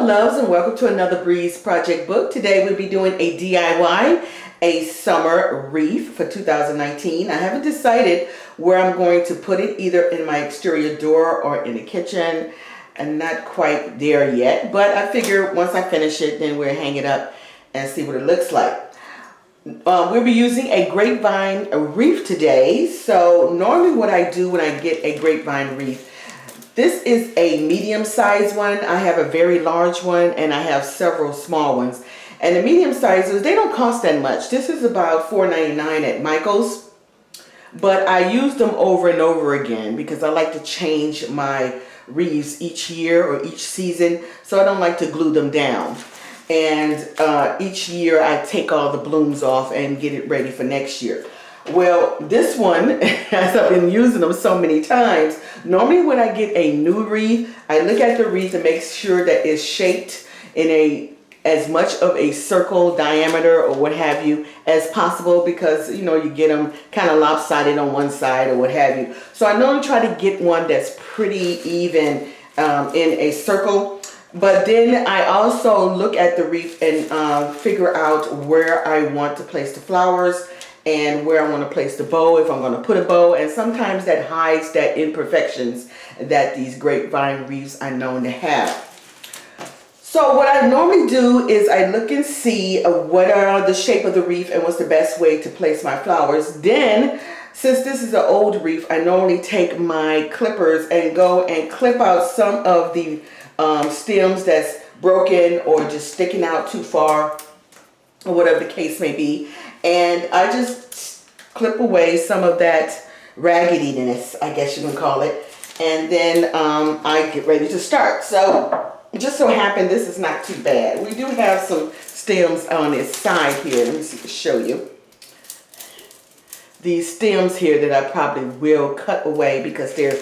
Hello loves, and welcome to another Breeze Project book. Today we'll be doing a DIY, a summer wreath for 2019. I haven't decided where I'm going to put it, either in my exterior door or in the kitchen. I'm not quite there yet, but I figure once I finish it, then we'll hang it up and see what it looks like. We'll be using a grapevine wreath today. So normally what I do when I get a grapevine wreath, this is a medium-sized one. I have a very large one and I have several small ones. And the medium-sized ones, they don't cost that much. This is about $4.99 at Michael's. But I use them over and over again because I like to change my wreaths each year or each season. So I don't like to glue them down. And each year I take all the blooms off and get it ready for next year. Well, this one, as I've been using them so many times, normally when I get a new wreath, I look at the wreath and make sure that it's shaped in as much of a circle diameter or what have you as possible, because you know you get them kind of lopsided on one side or what have you. So I normally try to get one that's pretty even in a circle. But then I also look at the wreath and figure out where I want to place the flowers and where I want to place the bow, if I'm going to put a bow. And sometimes that hides that imperfections that these grapevine wreaths are known to have. So what I normally do is I look and see what are the shape of the wreath and what's the best way to place my flowers. Then, since this is an old wreath, I normally take my clippers and go and clip out some of the stems that's broken or just sticking out too far, or whatever the case may be. And I just clip away some of that raggediness, I guess you can call it. And then I get ready to start. So it just so happened this is not too bad. We do have some stems on this side here. Let me see, show you. These stems here that I probably will cut away because they're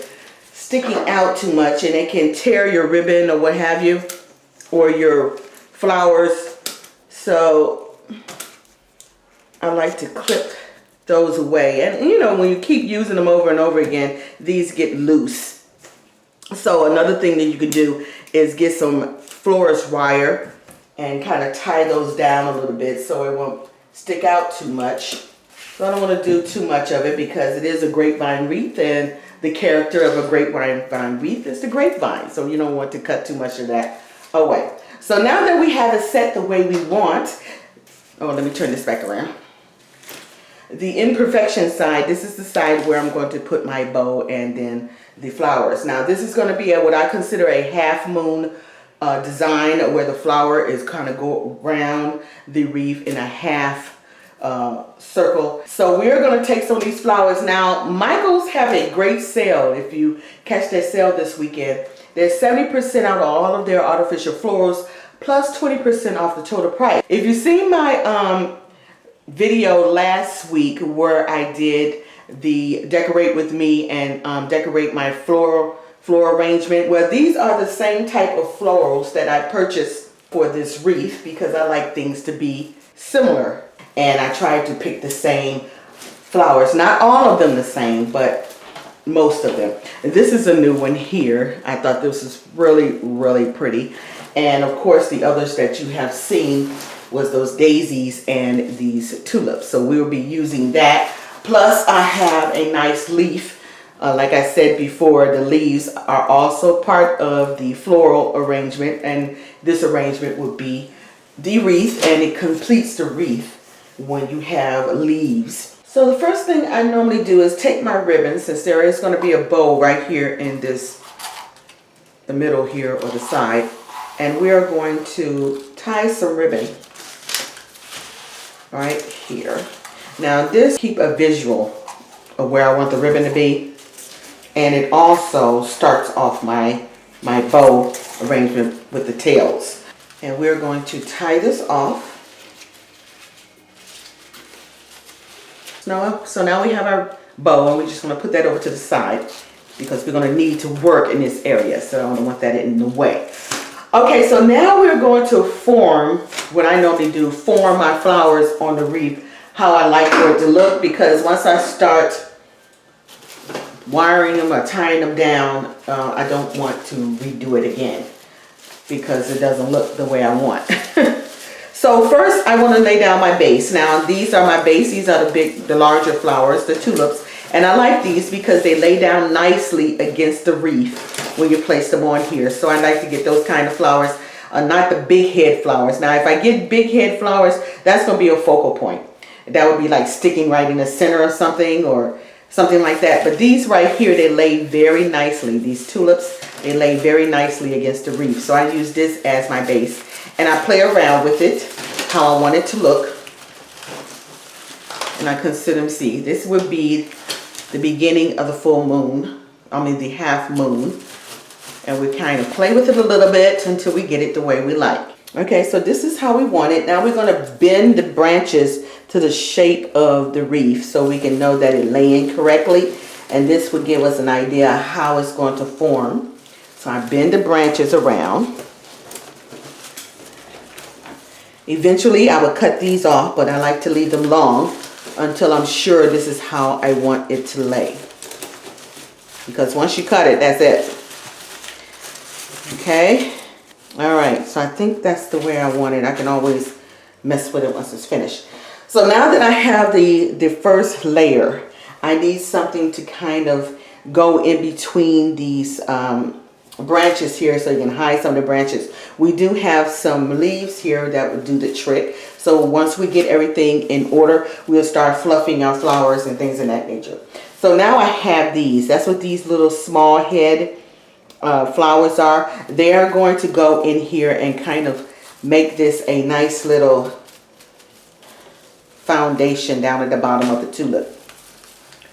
sticking out too much and they can tear your ribbon or what have you, or your flowers. So I like to clip those away. And you know, when you keep using them over and over again, these get loose. So another thing that you can do is get some florist wire and kind of tie those down a little bit so it won't stick out too much. So I don't want to do too much of it because it is a grapevine wreath, and the character of a grapevine wreath is the grapevine. So you don't want to cut too much of that away. So now that we have it set the way we want, oh, let me turn this back around. The imperfection side, this is the side where I'm going to put my bow and then the flowers. Now this is going to be what I consider a half moon design, where the flower is kind of go around the wreath in a half circle. So we're going to take some of these flowers. Now Michael's have a great sale. If you catch their sale this weekend, they're 70% out of all of their artificial florals plus 20% off the total price. If you see my video last week where I did the decorate with me and decorate my floral arrangement, well, these are the same type of florals that I purchased for this wreath because I like things to be similar, and I tried to pick the same flowers, not all of them the same, but most of them. This is a new one here. I thought this was really pretty. And of course the others that you have seen was those daisies and these tulips. So we will be using that. Plus I have a nice leaf. Like I said before, the leaves are also part of the floral arrangement, and this arrangement would be the wreath, and it completes the wreath when you have leaves. So the first thing I normally do is take my ribbon, since there is going to be a bow right here in this, the middle here or the side, and we are going to tie some ribbon right here. Now this keep a visual of where I want the ribbon to be, and it also starts off my bow arrangement with the tails. And we're going to tie this off. So now we have our bow, and we're just going to put that over to the side because we're going to need to work in this area, so I don't want that in the way. Okay, so now we're going to form what I normally do, form my flowers on the wreath, how I like for it to look, because once I start wiring them or tying them down, I don't want to redo it again. because it doesn't look the way I want. So first I want to lay down my base. Now these are my base. These are the larger flowers, the tulips. And I like these because they lay down nicely against the wreath when you place them on here. So I like to get those kind of flowers, not the big head flowers. Now if I get big head flowers, that's going to be a focal point. That would be like sticking right in the center of something or something like that. But these right here, they lay very nicely. These tulips, they lay very nicely against the wreath. So I use this as my base. And I play around with it, how I want it to look. And I consider, see, this would be the beginning of the full moon. I mean the half moon. And we kind of play with it a little bit until we get it the way we like. Okay, so this is how we want it. Now we're going to bend the branches to the shape of the wreath so we can know that it laying correctly. And this would give us an idea of how it's going to form. So I bend the branches around. Eventually I would cut these off, but I like to leave them long until I'm sure this is how I want it to lay. Because once you cut it, that's it. Okay. All right. So I think that's the way I want it. I can always mess with it once it's finished. So now that I have the first layer, I need something to kind of go in between these branches here so you can hide some of the branches. We do have some leaves here that would do the trick. So once we get everything in order, we'll start fluffing our flowers and things of that nature. So now I have these. That's what these little small head flowers are. They are going to go in here and kind of make this a nice little foundation down at the bottom of the tulip,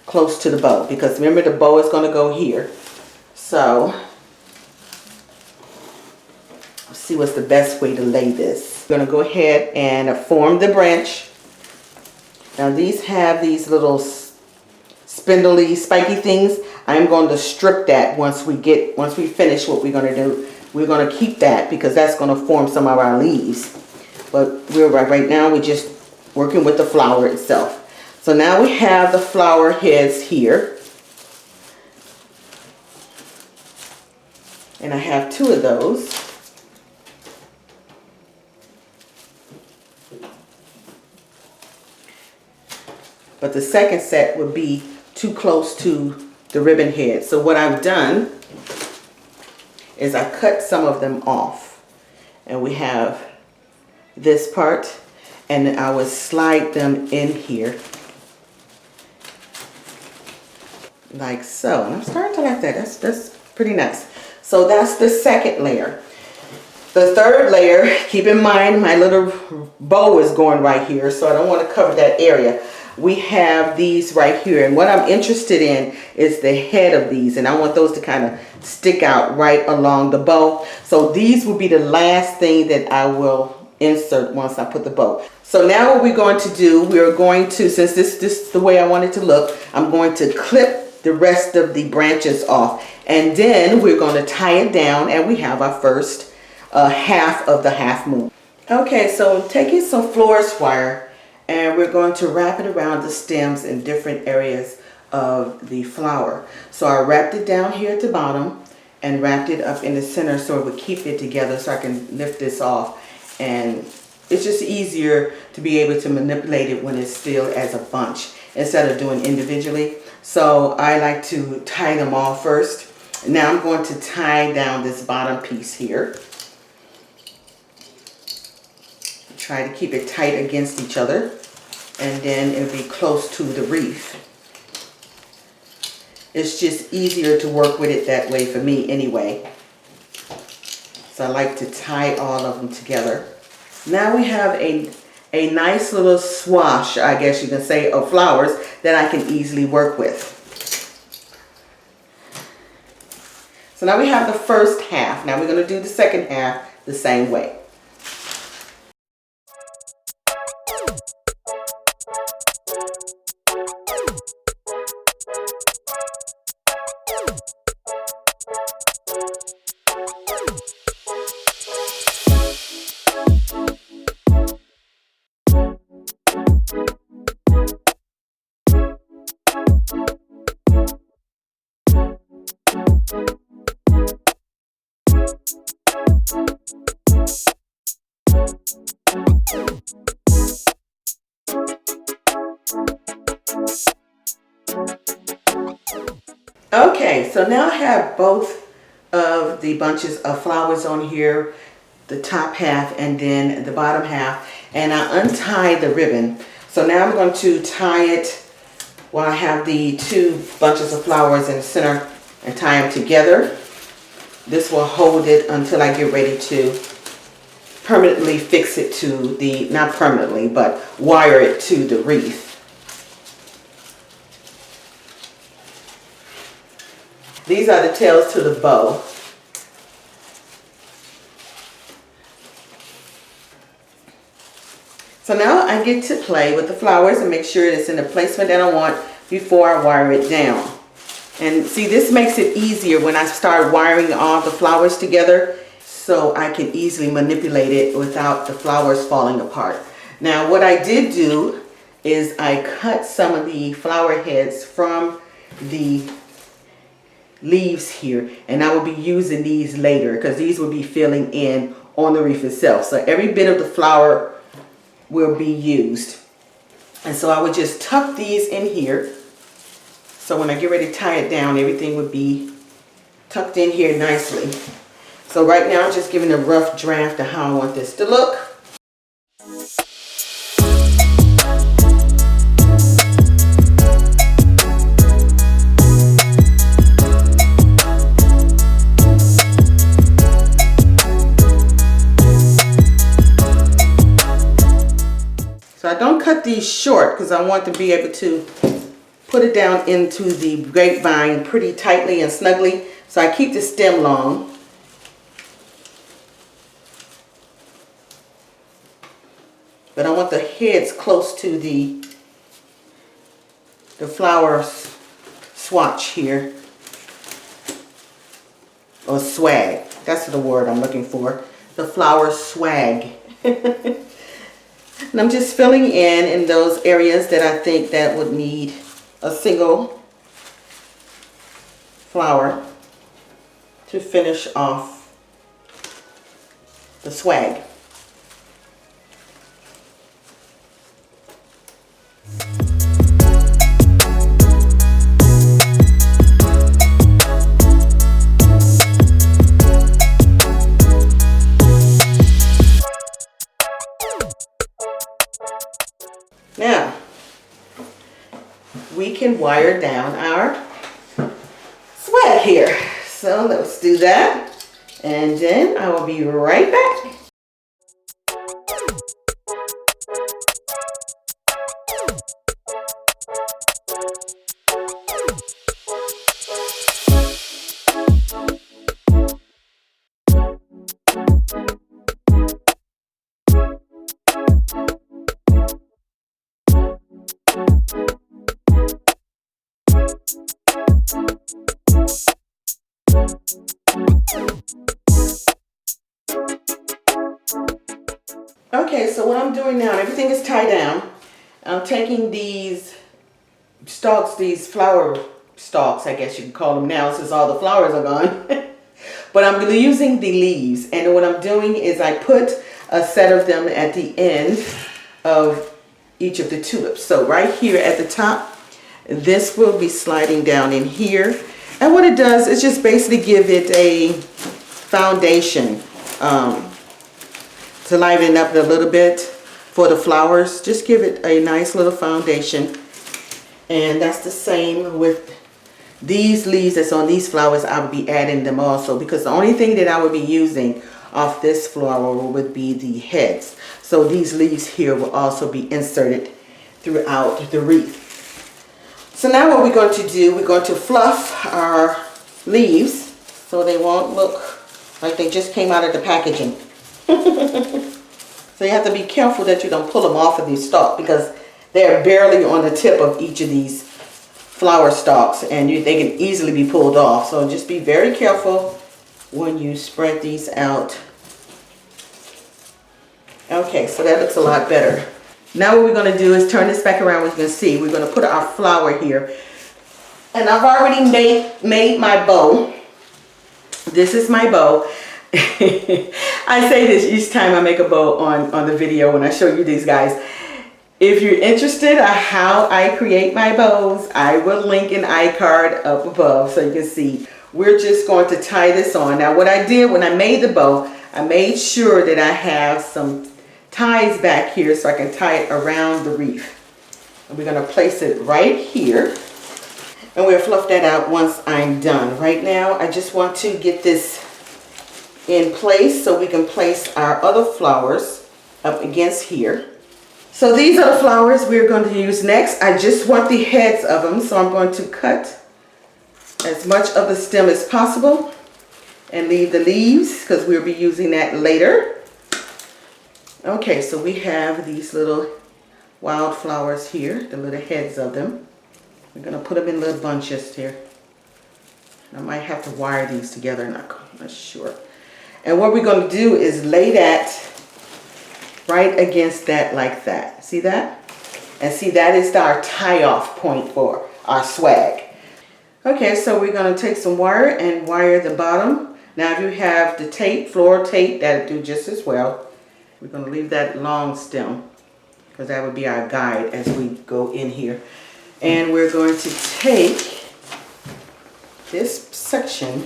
close to the bow, because remember the bow is going to go here. So let's see what's the best way to lay this. I'm going to go ahead and form the branch. Now these have these little spindly, spiky things. I'm going to strip that once we finish what we're going to do. We're going to keep that because that's going to form some of our leaves. But right now we're just working with the flower itself. So now we have the flower heads here. And I have 2 of those. But the second set would be too close to the ribbon head. So what I've done is I cut some of them off. And we have this part. And I would slide them in here. Like so. And I'm starting to like that. That's pretty nice. So that's the second layer. The third layer, keep in mind my little bow is going right here. So I don't want to cover that area. We have these right here, and what I'm interested in is the head of these, and I want those to kind of stick out right along the bow. So these will be the last thing that I will insert once I put the bow. So now what we're going to do, we're going to, since this is the way I want it to look, I'm going to clip the rest of the branches off, and then we're going to tie it down, and we have our first half of the half moon. Okay, so I'm taking some florist wire, and we're going to wrap it around the stems in different areas of the flower. So I wrapped it down here at the bottom and wrapped it up in the center so it would keep it together so I can lift this off. And it's just easier to be able to manipulate it when it's still as a bunch instead of doing individually. So I like to tie them all first. Now I'm going to tie down this bottom piece here. Try to keep it tight against each other, and then it'll be close to the wreath. It's just easier to work with it that way for me anyway. So I like to tie all of them together. Now we have a nice little swash, I guess you can say, of flowers that I can easily work with. So now we have the first half. Now we're going to do the second half the same way. Okay, so now I have both of the bunches of flowers on here, the top half and then the bottom half, and I untied the ribbon. So now I'm going to tie it while I have the two bunches of flowers in the center and tie them together. This will hold it until I get ready to permanently fix it to the, not permanently, but wire it to the wreath. These are the tails to the bow. So now I get to play with the flowers and make sure it's in the placement that I want before I wire it down. And see, this makes it easier when I start wiring all the flowers together, so I can easily manipulate it without the flowers falling apart. Now what I did do is I cut some of the flower heads from the leaves here, and I will be using these later because these will be filling in on the wreath itself. So every bit of the flower will be used. And so I would just tuck these in here. So when I get ready to tie it down, everything would be tucked in here nicely. So right now I'm just giving a rough draft of how I want this to look. So I don't cut these short because I want to be able to put it down into the grapevine pretty tightly and snugly. So I keep the stem long. But I want the heads close to the flower swatch here. Or swag. That's the word I'm looking for. The flower swag. And I'm just filling in those areas that I think that would need a single flower to finish off the swag. Now, we can wire down our swag here. So let's do that. And then I will be right back. Okay, so what I'm doing now, everything is tied down. I'm taking these stalks, these flower stalks, I guess you can call them now since all the flowers are gone. But I'm using the leaves, and what I'm doing is I put a set of them at the end of each of the tulips. So right here at the top, this will be sliding down in here. And what it does is just basically give it a foundation to liven it up a little bit for the flowers. Just give it a nice little foundation. And that's the same with these leaves that's on these flowers. I will be adding them also, because the only thing that I will be using off this floral would be the heads. So these leaves here will also be inserted throughout the wreath. So now what we're going to do, we're going to fluff our leaves so they won't look like they just came out of the packaging. So you have to be careful that you don't pull them off of these stalks, because they're barely on the tip of each of these flower stalks, and they can easily be pulled off. So just be very careful when you spread these out. Okay, so that looks a lot better. Now what we're going to do is turn this back around. As you can see, we're going to put our flower here. And I've already made my bow. This is my bow. I say this each time I make a bow on the video when I show you these guys. If you're interested in how I create my bows, I will link an iCard up above so you can see. We're just going to tie this on. Now what I did when I made the bow, I made sure that I have some ties back here so I can tie it around the wreath. And we're going to place it right here. And we'll fluff that out once I'm done. Right now, I just want to get this in place so we can place our other flowers up against here. So these are the flowers we're going to use next. I just want the heads of them, so I'm going to cut as much of the stem as possible and leave the leaves because we'll be using that later. Okay, so we have these little wildflowers here, the little heads of them. We're going to put them in little bunches here. I might have to wire these together, not sure. And what we're going to do is lay that right against that like that. See that? And see, that is our tie-off point for our swag. Okay, so we're going to take some wire and wire the bottom. Now if you have the tape, floral tape, that'll do just as well. We're going to leave that long stem because that would be our guide as we go in here. And we're going to take this section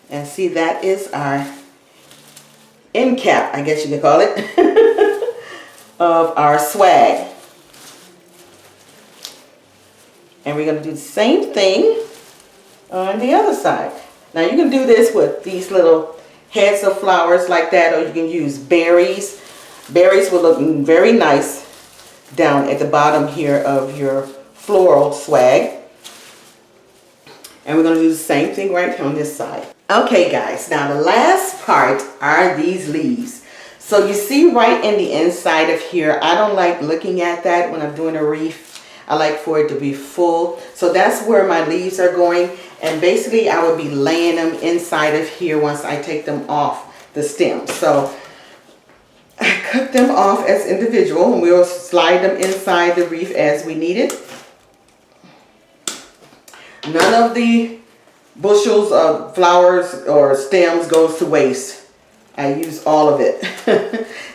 and see, that is our end cap, I guess you could call it, of our swag. And we're going to do the same thing on the other side. Now you can do this with these little heads of flowers like that, or you can use berries. Berries will look very nice down at the bottom here of your floral swag. And we're going to do the same thing right here on this side. Okay guys, now the last part are these leaves. So you see right in the inside of here, I don't like looking at that when I'm doing a wreath. I like for it to be full. So that's where my leaves are going. And basically I will be laying them inside of here once I take them off the stem. So I cut them off as individual and we'll slide them inside the wreath as we need it. None of the bushels of flowers or stems goes to waste. I use all of it.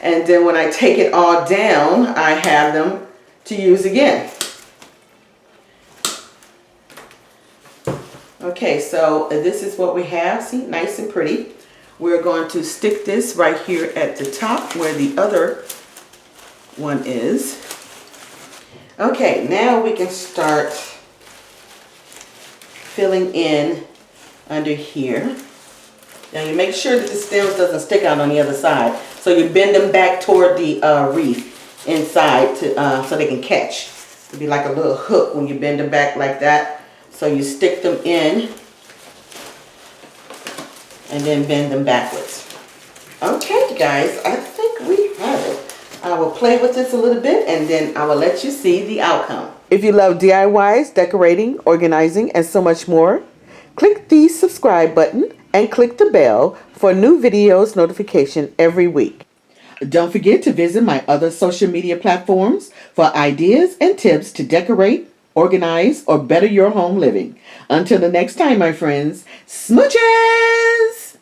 And then when I take it all down, I have them to use again. Okay, so this is what we have. See, nice and pretty. We're going to stick this right here at the top where the other one is. Okay, now we can start filling in under here. Now you make sure that the stems doesn't stick out on the other side. So you bend them back toward the wreath inside to, so they can catch. It'll be like a little hook when you bend them back like that. So you stick them in and then bend them backwards. Okay guys, I think we have it. I will play with this a little bit and then I will let you see the outcome. If you love DIYs, decorating, organizing, and so much more, click the subscribe button and click the bell for new videos notification every week. Don't forget to visit my other social media platforms for ideas and tips to decorate, organize, or better your home living. Until the next time, my friends, smooches!